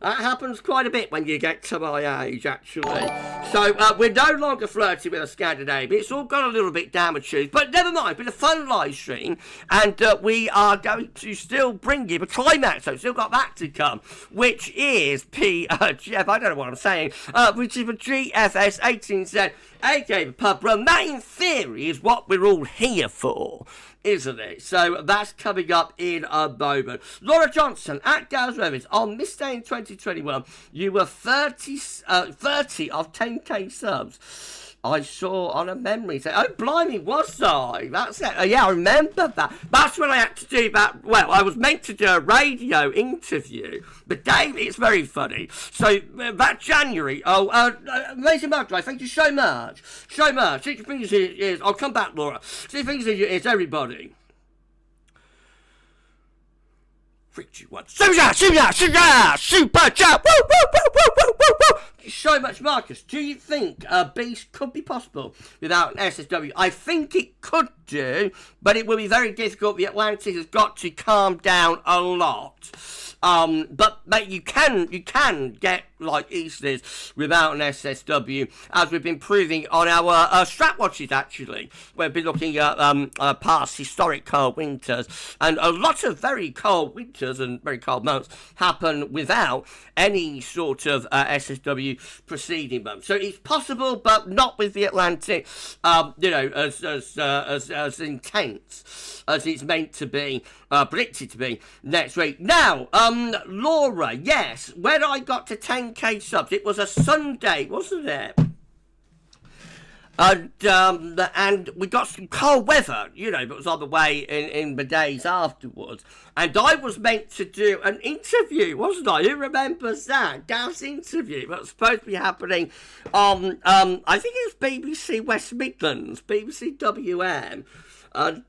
Speaker 1: that happens quite a bit when you get to my age, actually. So, we're no longer flirting with a Scandinavian. It's all gone a little bit down the tubes. But never mind, it's been a fun live stream. And we are going to still bring you the Climax. So, still got that to come. Which is Jeff, I don't know what I'm saying. Which is the GFS 18Z, aka the pub run. That, in theory, is what we're all here for, isn't it? So that's coming up in a moment. Laura Johnson at GavsWeatherVids. On this day in 2021, you were 30 of 10k subs. I saw on a memory say, oh, blimey, was I? That's it. Yeah, I remember that. That's when I had to do that. Well, I was meant to do a radio interview, but Dave, it's very funny. So that January, amazing Mark Drive, thank you so much. So much. See your fingers in your ears. I'll come back, Laura. See your fingers in your ears, everybody. 3, 2, 1. Super chat! Super chat! Super chat! Super chat! Woo, woo, woo, woo, woo, woo, woo. Thank you so much, Marcus. Do you think Beast could be possible without an SSW? I think it could do, but it will be very difficult. The Atlantic has got to calm down a lot. But mate, you can get like Easters without an SSW, as we've been proving on our strap watches. Actually, we've been looking at past historic cold winters, and a lot of very cold winters and very cold months happen without any sort of SSW preceding them. So it's possible, but not with the Atlantic, as intense as it's meant to be, predicted to be next week. Now, Laura, yes, when I got to 10k subs, it was a Sunday, wasn't it? And we got some cold weather, but it was on the way in the days afterwards. And I was meant to do an interview, wasn't I? Who remembers that? Gav's interview. That was supposed to be happening on, I think it was BBC West Midlands, BBC WM. And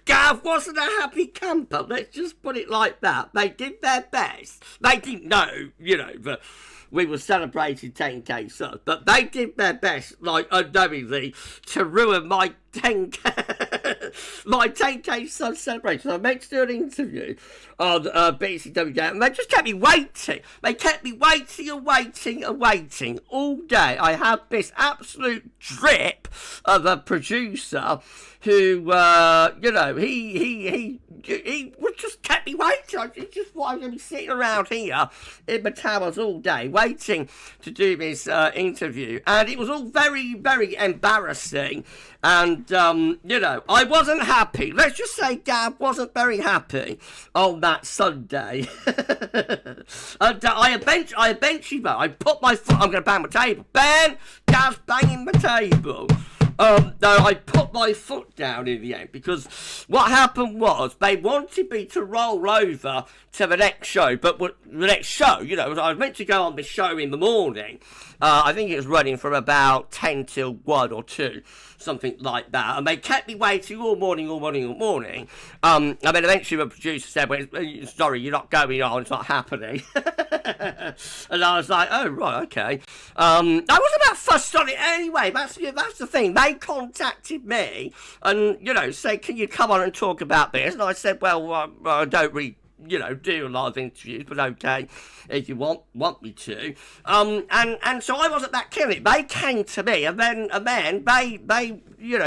Speaker 1: Gav wasn't a happy camper, let's just put it like that. They did their best. They didn't know, that we were celebrating 10k subs, but they did their best, like unknowingly, to ruin my 10k sub celebration. I meant to do an interview on BCW, and they just kept me waiting. They kept me waiting and waiting all day. I had this absolute drip of a producer who, he just kept me waiting. I just thought I was going to be sitting around here in the towers all day waiting to do this interview, and it was all very, very embarrassing. And, I wasn't happy. Let's just say Gav wasn't very happy on that Sunday. And I eventually, I put my foot, I'm going to bang the table. Ben, Gav's banging the table. No, I put my foot down in the end, because what happened was they wanted me to roll over to the next show, but the next show, I was meant to go on the show in the morning. I think it was running from about 10 till 1 or 2, something like that, and they kept me waiting all morning. And then eventually the producer said, well, sorry, you're not going on, it's not happening. And I was like, oh, right, okay. I wasn't that fussed on it anyway. That's the thing. They contacted me and, said, can you come on and talk about this? And I said, well, I don't really, do a lot of interviews, but okay, if you want me to. And so I wasn't that keen. They came to me, and then they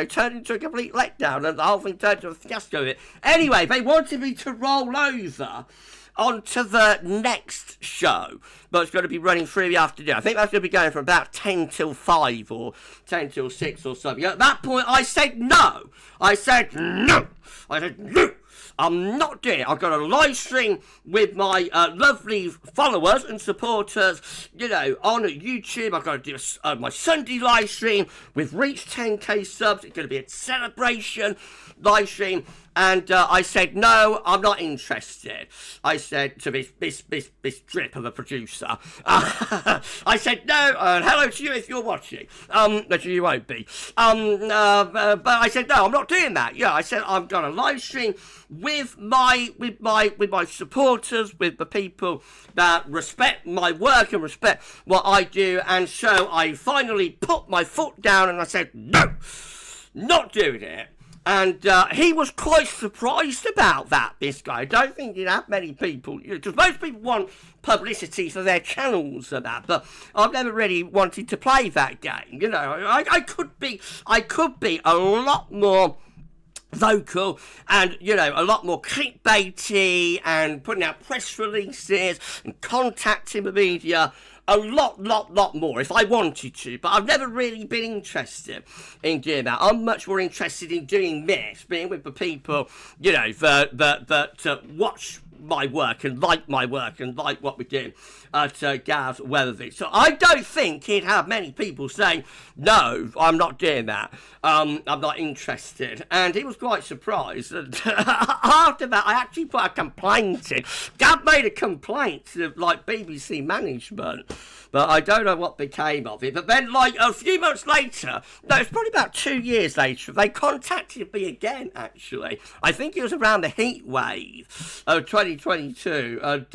Speaker 1: turned into a complete letdown, and the whole thing turned into a fiasco. Anyway, they wanted me to roll over onto the next show, but it's going to be running through the afternoon. I think that's going to be going from about 10 till 5 or 10 till 6 or something. At that point, I said no. I'm not doing it. I've got a live stream with my lovely followers and supporters, on YouTube. I've got to do my Sunday live stream. We've reached 10k subs. It's going to be a celebration live stream. And I said, no, I'm not interested. I said to this drip of a producer, I said, no, and hello to you if you're watching, but you won't be. But I said, no, I'm not doing that. Yeah, I said, I've got a live stream with my supporters, with the people that respect my work and respect what I do. And so I finally put my foot down and I said, no, not doing it. And he was quite surprised about that, this guy. I don't think he'd have many people, because most people want publicity for their channels and that, but I've never really wanted to play that game, I could be a lot more vocal and, a lot more clickbaity and putting out press releases and contacting the media a lot more if I wanted to, but I've never really been interested in doing that. I'm much more interested in doing this, being with the people, that watch my work and like my work and like what we do at GavsWeatherVids. So I don't think he'd have many people saying, no, I'm not doing that. I'm not interested. And he was quite surprised. And after that, I actually put a complaint in. Gav made a complaint to, like, BBC management. But I don't know what became of it. But then, like, a few months later, no, it's probably about 2 years later, they contacted me again, actually. I think it was around the heat wave of 2022. And,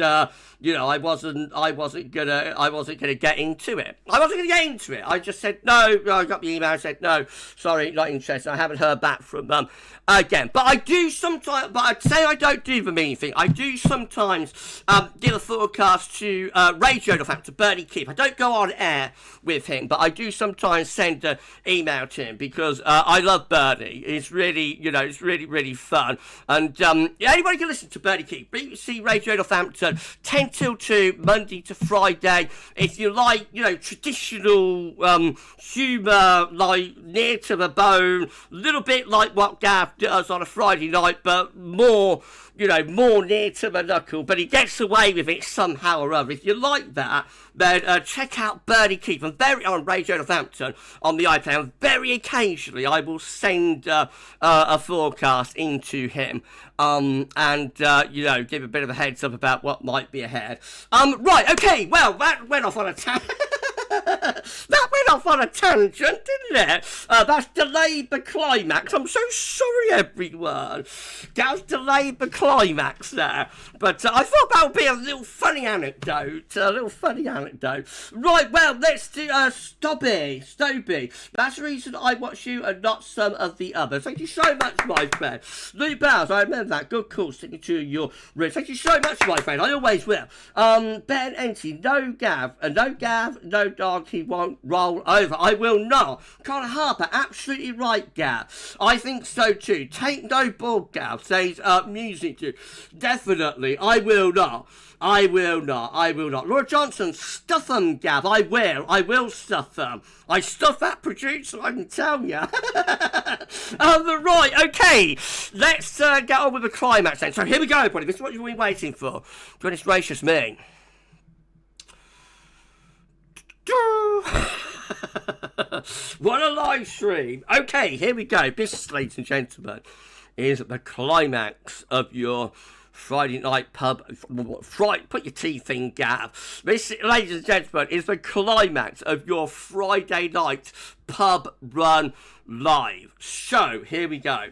Speaker 1: you know, I wasn't gonna get into it. I just said, no, I got the email, I said, no, sorry, not interested. I haven't heard back from them again. But I do sometimes, but I'd say I don't do the mean thing. I do sometimes give a forecast to Radio Fact, to Bernie Keith. I don't go on air with him, but I do sometimes send an email to him because I love Bernie. It's really, you know, it's really, really fun. And anybody can listen to Bernie Keith. BBC Radio Northampton, 10 till 2, Monday to Friday. If you like, you know, traditional humour, like near to the bone, a little bit like what Gav does on a Friday night, but more, you know, more near to the knuckle, but he gets away with it somehow or other. If you like that, then check out Bernie Keith. I'm very on Radio Northampton on the iPad, and very occasionally I will send a forecast into him, and you know, give a bit of a heads up about what might be ahead. Right, okay, well, that went off on a tangent, didn't it? That's delayed the climax. I'm so sorry, everyone. That's delayed the climax there. But I thought that would be a little funny anecdote. Right, well, let's do Stobie. That's the reason I watch you and not some of the others. Thank you so much, my friend. Lou Bowers, I remember that. Good call, sticking to your ribs. Thank you so much, my friend. I always will. Ben Enty, no Gav, no dog, he won't roll over. I will not. Connor Harper, absolutely right, Gav. I think so too. Take no bull, Gav, says music too. Definitely, I will not. Laura Johnson, stuff them, Gav. I will stuff them. I stuff that producer, I can tell you. Right, okay. Let's get on with the climax then. So here we go, everybody. This is what you've been waiting for. Goodness gracious me. What a live stream. Okay, here we go. This, ladies and gentlemen, is the climax of your Friday night pub. Put your teeth in, Gav. This, ladies and gentlemen, is the climax of your Friday night pub run live. So, here we go.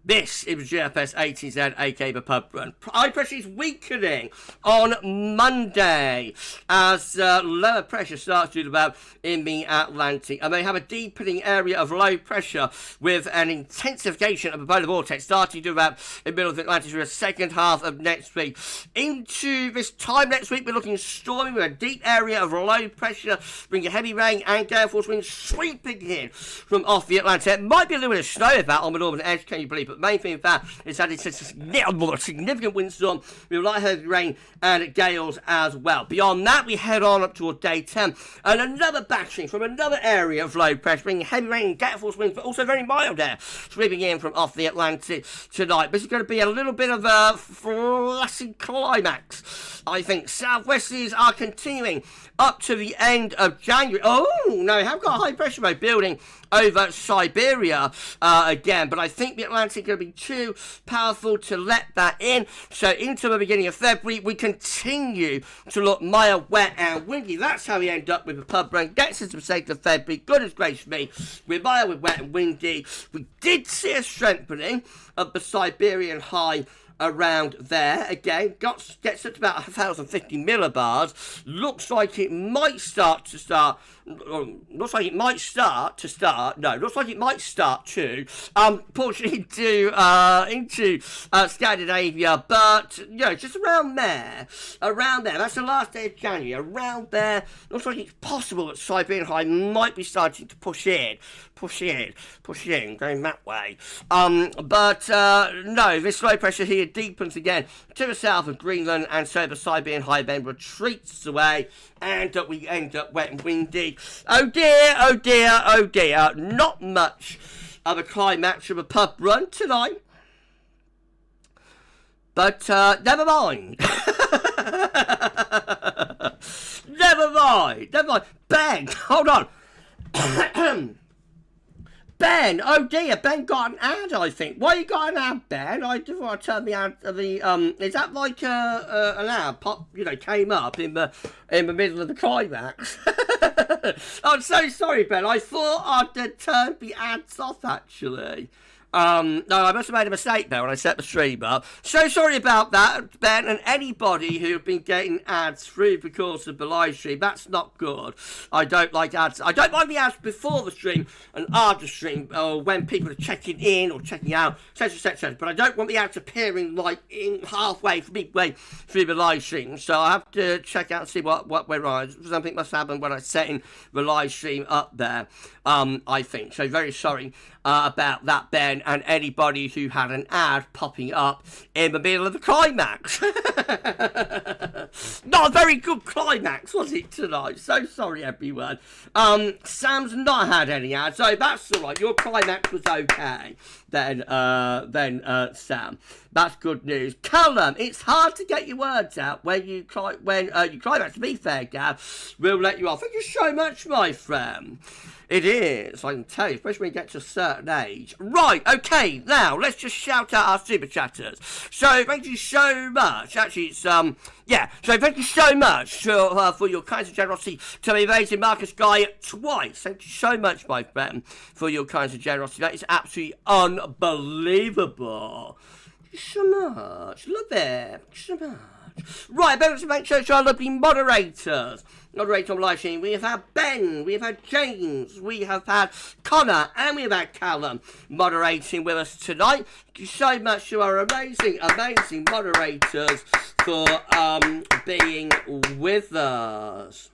Speaker 1: This is GFS 18Z, aka the pub run. High pressure is weakening on Monday as lower pressure starts to develop in the Atlantic, and they have a deepening area of low pressure with an intensification of the polar vortex starting to develop in the middle of the Atlantic for the second half of next week. Into this time next week, we're looking stormy with a deep area of low pressure, bringing heavy rain and gale force winds sweeping in from off the Atlantic. It might be a little bit of snow of that on the northern edge, can you believe? But the main thing of that is that it's a significant windstorm with light heavy rain and gales as well. Beyond that, we head on up toward day 10, and another batching from another area of low pressure, bringing heavy rain and gale force winds, but also very mild air sweeping in from off the Atlantic tonight. This is going to be a little bit of a flaccid climax. I think southwesterlies are continuing up to the end of January. Oh, no, we have got a high pressure mode building over Siberia again, but I think the Atlantic is going to be too powerful to let that in. So into the beginning of February, we continue to look mild, wet and windy. That's how we end up with the pub run. Gets us to the sake of February. Goodness gracious me, we're mild, we're wet and windy. We did see a strengthening of the Siberian high around there again. Gets up to about 1,050 millibars. Looks like it might start to push into Scandinavia, but you know, just around there. That's the last day of January. Around there, looks like it's possible that Siberian high might be starting to push in, going that way. But no, this low pressure here deepens again to the south of Greenland, and so the Siberian high then retreats away, and we end up wet and windy. Oh dear. Not much of a climax of a pub run tonight. But never mind. Never mind. Ben, hold on. Ben, oh dear, Ben got an ad, I think. Why you got an ad, Ben? I just want to turn the ad, is that like an ad came up in the middle of the climax? I'm so sorry, Ben. I thought I'd turned the ads off, actually. No, I must have made a mistake there when I set the stream up. So sorry about that, Ben, and anybody who've been getting ads through the course of the live stream. That's not good. I don't like ads. I don't like the ads before the stream and after the stream, or when people are checking in or checking out, etc. But I don't want the ads appearing like in halfway, midway through the live stream. So I have to check out and see what went wrong. Something must happen when I setting the live stream up there. I think so. Very sorry about that, Ben, and anybody who had an ad popping up in the middle of the climax. Not a very good climax, was it, tonight? So sorry, everyone. Sam's not had any ads, so that's all right. Your climax was okay. Then Sam, that's good news. Callum, it's hard to get your words out when you climax. To be fair, Gav, we'll let you off. Thank you so much, my friend. It is, I can tell you, especially when you get to a certain age. Right, okay, now, let's just shout out our super chatters. So, thank you so much. Actually, it's, so thank you so much for your kind and generosity to the amazing Marcus Guy twice. Thank you so much, my friend, for your kind and generosity. That is absolutely unbelievable. Thank you so much. Love it. Thank you so much. Right, better to make sure to our lovely moderators. Moderator on live stream, we have had Ben, we have had James, we have had Connor, and we have had Callum moderating with us tonight. Thank you so much to our amazing moderators for being with us.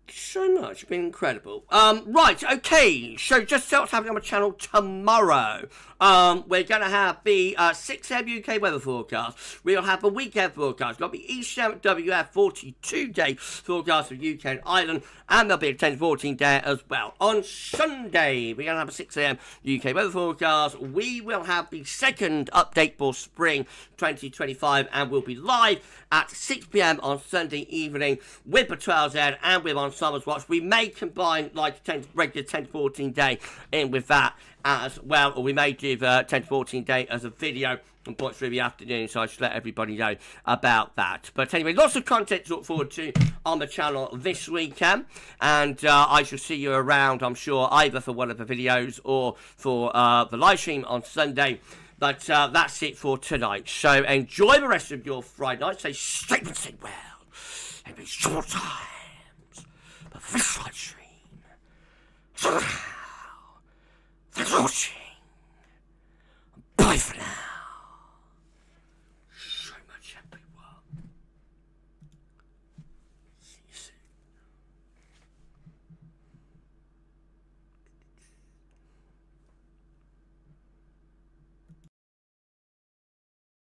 Speaker 1: So much, been incredible. Right, okay, so just so what's happening on my channel tomorrow. We're going to have the 6 AM UK weather forecast. We'll have the weekend forecast. Got the East WF 42-day forecast for UK and Ireland, and there'll be a 10-14 day as well. On Sunday, we're going to have a 6 AM UK weather forecast. We will have the second update for spring 2025, and we'll be live at 6 PM on Sunday evening with the 12Z and with On Summer's Watch. We may combine like regular 10-14 day in with that as well, or we may do the 10-14 day as a video and point through the afternoon, so I should let everybody know about that. But anyway, lots of content to look forward to on the channel this weekend, and I shall see you around, I'm sure, either for one of the videos or for the live stream on Sunday. But that's it for tonight. So enjoy the rest of your Friday night. Stay safe and stay well. And be short times. But for this live stream. So now, thanks for watching. Bye for now.